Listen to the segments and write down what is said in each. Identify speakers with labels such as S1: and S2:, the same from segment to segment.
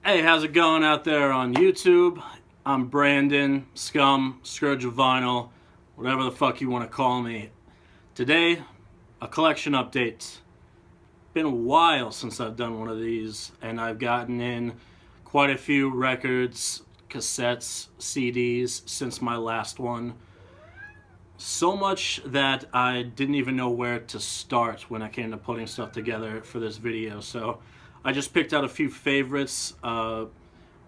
S1: Hey, how's it going out there on YouTube? I'm Brandon, Scum, Scourge of Vinyl, whatever the fuck you want to call me. Today, a collection update. Been a while since I've done one of these, and I've gotten in quite a few records, cassettes, CDs since my last one. So much that I didn't even know where to start when I came to putting stuff together for this video. So I just picked out a few favorites, got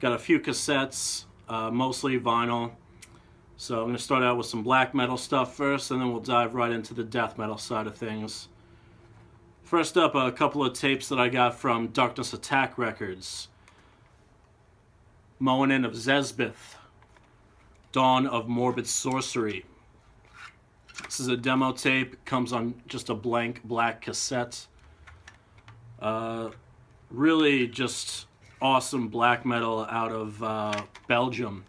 S1: a few cassettes, mostly vinyl. So I'm going to start out with some black metal stuff first, and then we'll dive right into the death metal side of things. First up, a couple of tapes that I got from Darkness Attack Records. Moanin of Zesbith, Dawn of Morbid Sorcery. This is a demo tape, comes on just a blank black cassette. Really just awesome black metal out of Belgium.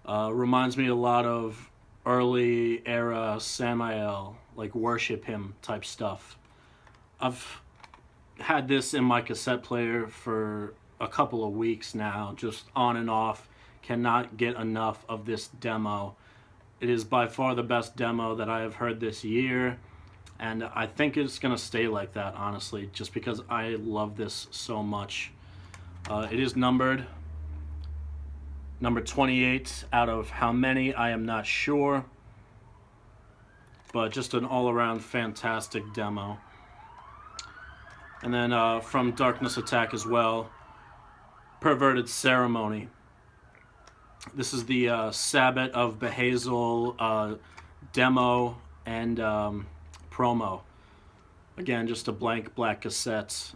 S1: Reminds me a lot of early era Samael, like Worship Him type stuff. I've had this in my cassette player for a couple of weeks now, just on and off. Cannot get enough of this demo. It is by far the best demo that I have heard this year, and I think it's going to stay like that, honestly, just because I love this so much. It is numbered. Number 28 out of how many, I am not sure, but just an all-around fantastic demo. And then from Darkness Attack as well, Perverted Ceremony. This is the Sabbath of Behazel demo and promo. Again, just a blank black cassette.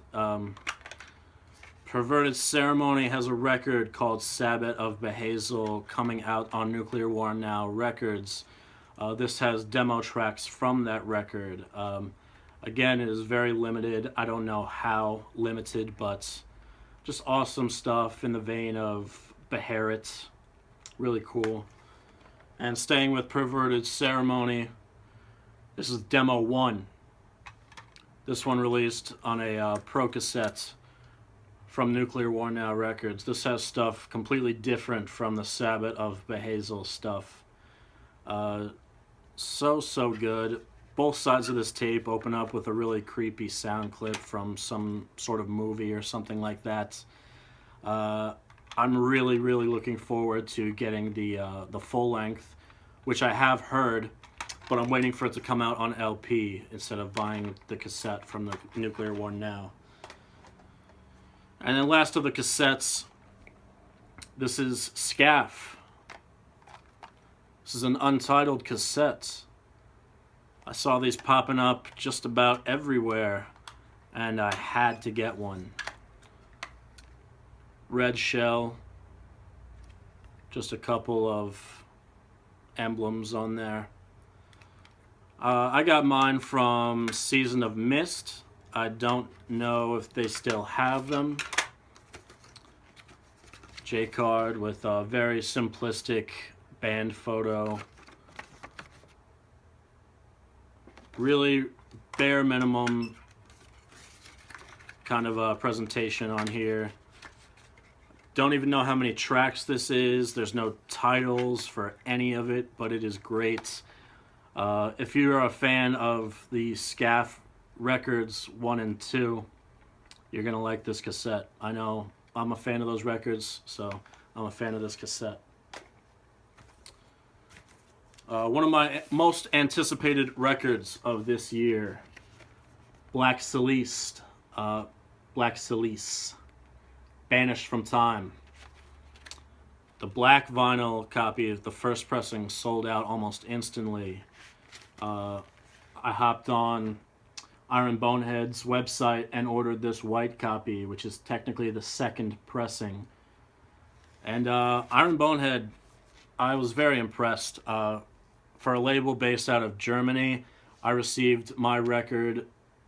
S1: Perverted Ceremony has a record called Sabbath of Behazel coming out on Nuclear War Now Records. This has demo tracks from that record. Again, it is very limited. I don't know how limited, but just awesome stuff in the vein of Beharit. Really cool. And staying with Perverted Ceremony, this is Demo 1. This one released on a Pro Cassette from Nuclear War Now Records. This has stuff completely different from the Sabbath of Behazel stuff. So good. Both sides of this tape open up with a really creepy sound clip from some sort of movie or something like that. I'm really looking forward to getting the full length, which I have heard, but I'm waiting for it to come out on LP instead of buying the cassette from the Nuclear War Now. And then last of the cassettes, this is Scaff. This is an untitled cassette. I saw these popping up just about everywhere, and I had to get one. Red shell, just a couple of emblems on there. I got mine from Season of Mist. I don't know if they still have them. J-card with a very simplistic band photo. Really bare minimum kind of a presentation on here. Don't even know how many tracks this is. There's no titles for any of it, but it is great. If you're a fan of the Scaff records 1 and 2, you're going to like this cassette. I know I'm a fan of those records, so I'm a fan of this cassette. One of my most anticipated records of this year, Black Celeste. Black Celeste. Banished from Time. The black vinyl copy of the first pressing sold out almost instantly. I hopped on Iron Bonehead's website and ordered this white copy, which is technically the second pressing. And Iron Bonehead, I was very impressed. For a label based out of Germany, I received my record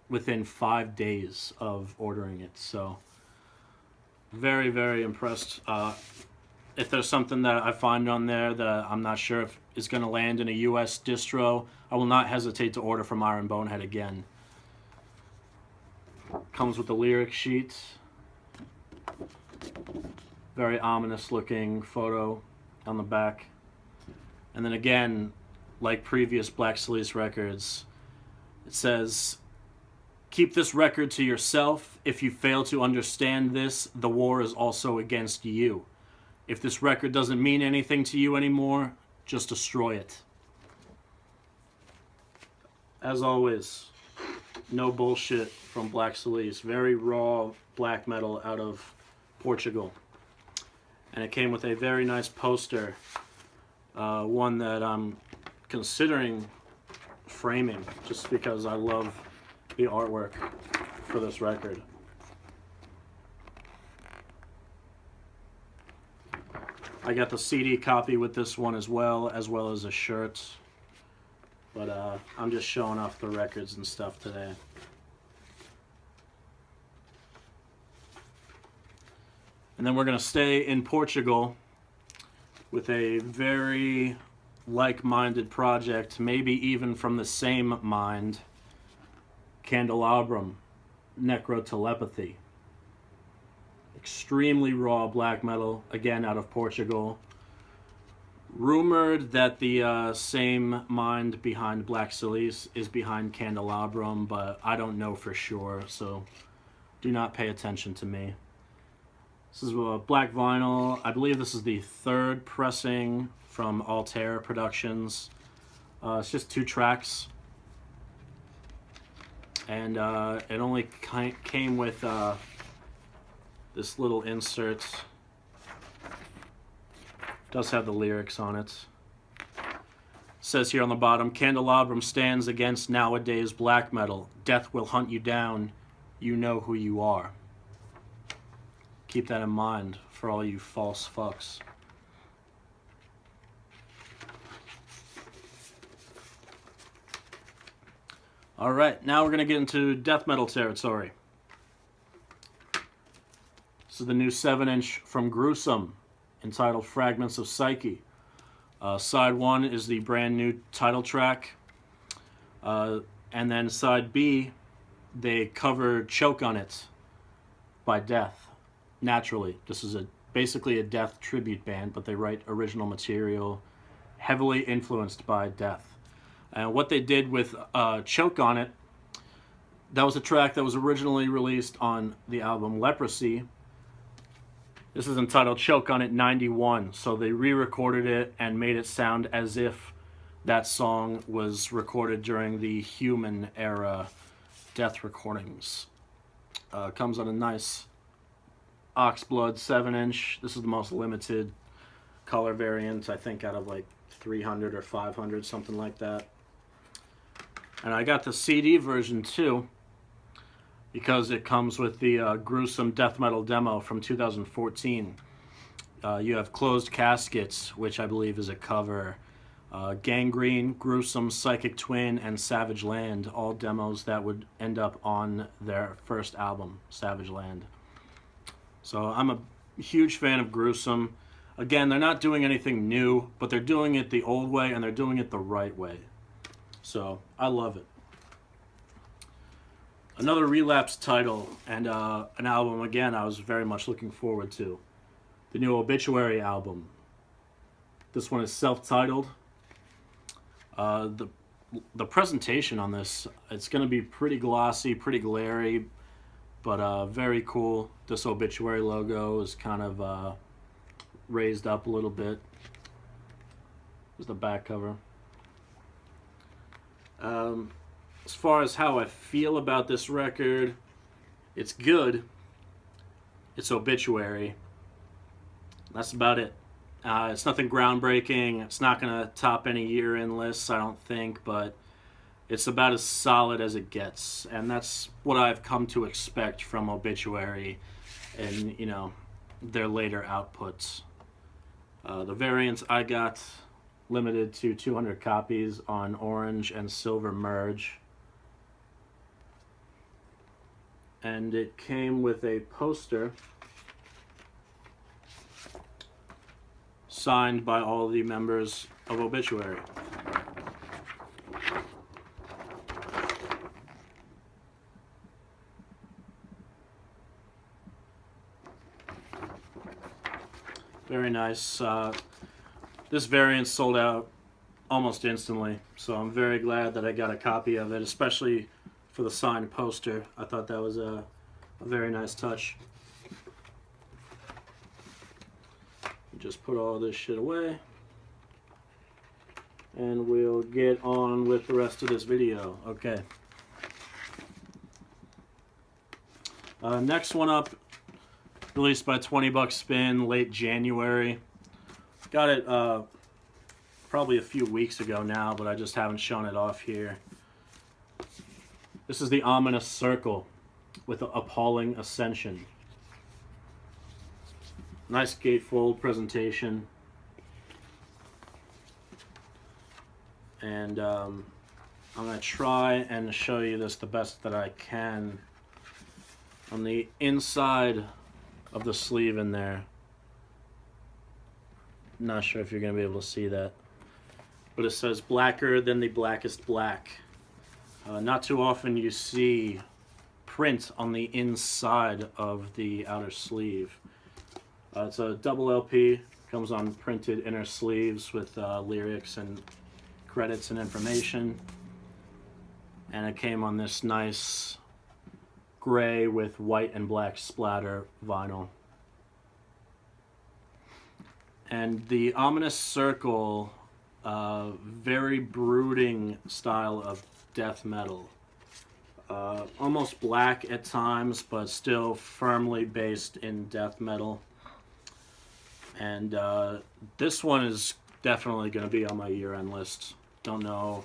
S1: within 5 days of ordering it. So very impressed. If there's something that I find on there that I'm not sure if is going to land in a US distro, I will not hesitate to order from Iron Bonehead again. Comes with the lyric sheet. Very ominous looking photo on the back. And then again, like previous Black Celice records, it says, "Keep this record to yourself. If you fail to understand this, the war is also against you. If this record doesn't mean anything to you anymore, just destroy it." As always, no bullshit from Black Celice. Very raw black metal out of Portugal. And it came with a very nice poster. One that I'm considering framing just because I love the artwork for this record. I got the CD copy with this one as well as a shirt. But I'm just showing off the records and stuff today. And then we're going to stay in Portugal with a very like-minded project, maybe even from the same mind, Candelabrum, Necrotelepathy. Extremely raw black metal, again out of Portugal. Rumored that the same mind behind Black Celice is behind Candelabrum, but I don't know for sure, so do not pay attention to me. This is black vinyl. I believe this is the third pressing from Altair Productions. It's just 2 tracks. And it only came with this little insert. Does have the lyrics on it. It says here on the bottom, "Candelabrum stands against nowadays black metal. Death will hunt you down. You know who you are." Keep that in mind for all you false fucks. Alright, now we're going to get into death metal territory. This is the new 7-inch from Gruesome, entitled Fragments of Psyche. Side 1 is the brand new title track. And then side B, they cover Choke on It by Death. Naturally, this is basically a Death tribute band, but they write original material heavily influenced by Death. And what they did with Choke on It, that was a track that was originally released on the album Leprosy. This is entitled Choke on It 91, so they re-recorded it and made it sound as if that song was recorded during the Human era Death recordings. Comes on a nice Oxblood 7-inch. This is the most limited color variant, I think, out of like 300 or 500, something like that. And I got the CD version too, because it comes with the Gruesome death metal demo from 2014. You have Closed Caskets, which I believe is a cover. Gangrene, Gruesome, Psychic Twin, and Savage Land, all demos that would end up on their first album, Savage Land. So I'm a huge fan of Gruesome. Again, they're not doing anything new, but they're doing it the old way, and they're doing it the right way. So I love it. Another Relapse title, and an album, again, I was very much looking forward to. The new Obituary album. This one is self-titled. The presentation on this, it's going to be pretty glossy, pretty glary, but very cool. This Obituary logo is kind of raised up a little bit. Here's the back cover. As far as how I feel about this record, it's good. It's Obituary. That's about it. It's nothing groundbreaking. It's not going to top any year-end lists, I don't think, but it's about as solid as it gets. And that's what I've come to expect from Obituary and, you know, their later outputs. The variants I got limited to 200 copies on orange and silver merge. And it came with a poster signed by all the members of Obituary. Very nice. This variant sold out almost instantly, so I'm very glad that I got a copy of it, especially for the signed poster. I thought that was a very nice touch. Just put all this shit away, and we'll get on with the rest of this video. Okay. Next one up, released by 20 Buck Spin, late January. Got it probably a few weeks ago now, but I just haven't shown it off here. This is the Ominous Circle with Appalling Ascension. Nice gatefold presentation. And I'm going to try and show you this the best that I can. On the inside of the sleeve in there, not sure if you're going to be able to see that, but it says blacker than the blackest black. Not too often you see print on the inside of the outer sleeve. It's a double LP, comes on printed inner sleeves with lyrics and credits and information, and it came on this nice gray with white and black splatter vinyl. And the Ominous Circle, very brooding style of death metal. Almost black at times, but still firmly based in death metal. And this one is definitely going to be on my year-end list. Don't know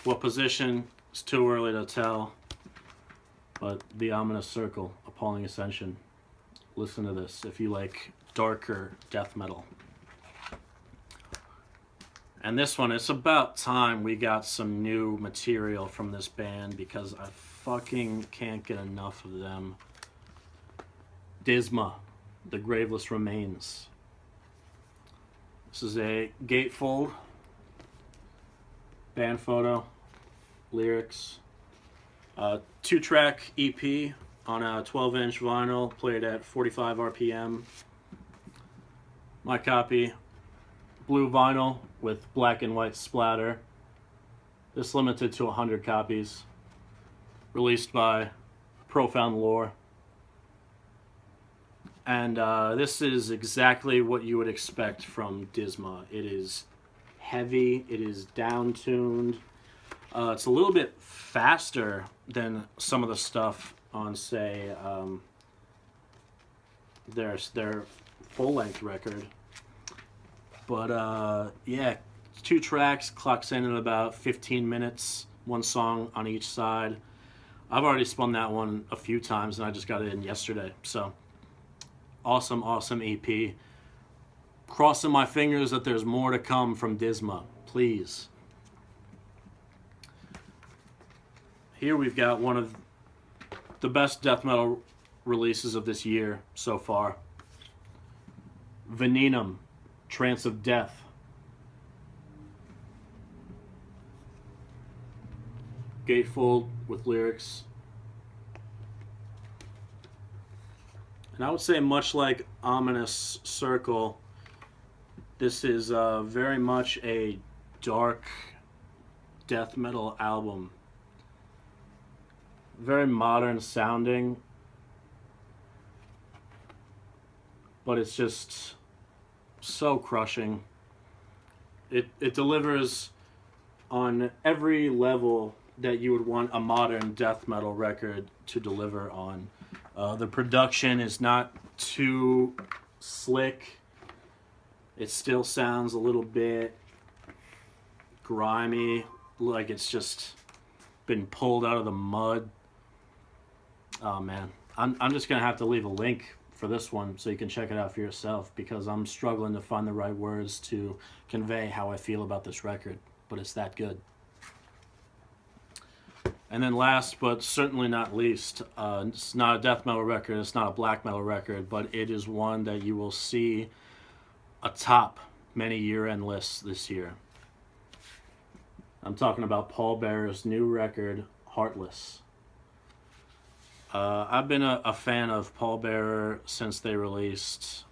S1: what position, it's too early to tell. But the Ominous Circle, Appalling Ascension. Listen to this if you like darker death metal. And this one, it's about time we got some new material from this band because I fucking can't get enough of them. Disma, The Graveless Remains. This is a gatefold, band photo, lyrics. 2-track EP on a 12-inch vinyl, played at 45 RPM. My copy, blue vinyl with black and white splatter. This limited to 100 copies. Released by Profound Lore. And this is exactly what you would expect from Disma. It is heavy, it is down-tuned. It's a little bit faster than some of the stuff on, say, their full-length record. But, yeah, 2 tracks, clocks in at about 15 minutes, 1 song on each side. I've already spun that one a few times, and I just got it in yesterday. So, awesome, awesome EP. Crossing my fingers that there's more to come from Disma, please. Here we've got one of the best death metal releases of this year so far. Venenum, Trance of Death. Gatefold with lyrics. And I would say much like Ominous Circle, this is very much a dark death metal album. Very modern sounding, but it's just so crushing. It delivers on every level that you would want a modern death metal record to deliver on. The production is not too slick. It still sounds a little bit grimy, like it's just been pulled out of the mud. Oh man, I'm just gonna have to leave a link for this one so you can check it out for yourself, because I'm struggling to find the right words to convey how I feel about this record, but it's that good. And then last but certainly not least, it's not a death metal record, it's not a black metal record, but it is one that you will see atop many year-end lists this year. I'm talking about Pallbearer's new record, Heartless. I've been a fan of Pallbearer since they released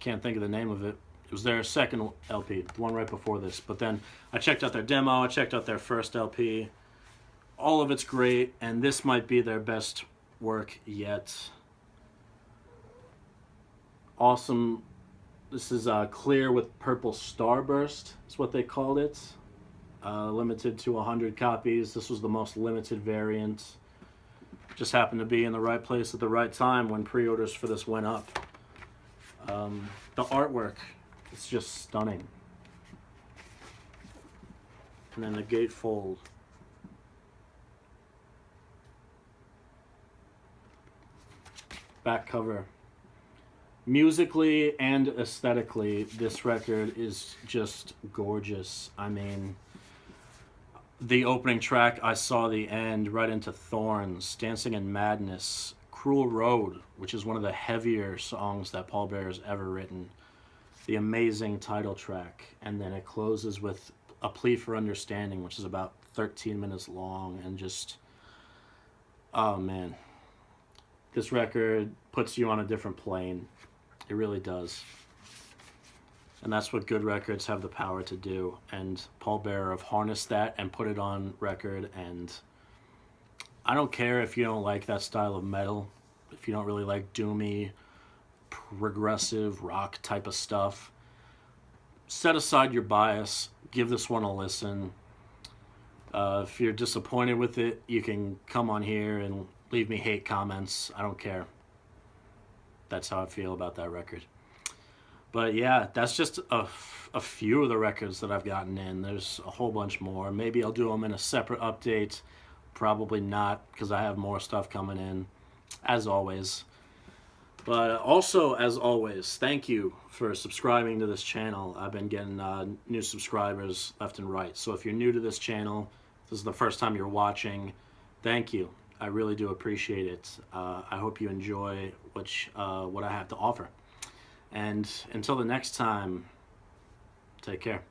S1: can't think of the name of it. It was their second LP, the one right before this. But then I checked out their demo, I checked out their first LP. All of it's great, and this might be their best work yet. Awesome. This is Clear with Purple Starburst, is what they called it. Limited to 100 copies. This was the most limited variant. Just happened to be in the right place at the right time when pre-orders for this went up. The artwork, it's just stunning. And then the gatefold. Back cover. Musically and aesthetically, this record is just gorgeous. I mean, the opening track, I Saw the End, right into Thorns, Dancing in Madness, Cruel Road, which is one of the heavier songs that Paul Bearer has ever written, the amazing title track, and then it closes with A Plea for Understanding, which is about 13 minutes long, and just, oh man, this record puts you on a different plane. It really does. And that's what good records have the power to do. And Paul Bearer have harnessed that and put it on record. And I don't care if you don't like that style of metal, if you don't really like doomy, progressive rock type of stuff. Set aside your bias. Give this one a listen. If you're disappointed with it, you can come on here and leave me hate comments. I don't care. That's how I feel about that record. But yeah, that's just a few of the records that I've gotten in. There's a whole bunch more. Maybe I'll do them in a separate update. Probably not, because I have more stuff coming in, as always. But also, as always, thank you for subscribing to this channel. I've been getting new subscribers left and right. So if you're new to this channel, this is the first time you're watching, thank you. I really do appreciate it. I hope you enjoy what I have to offer. And until the next time, take care.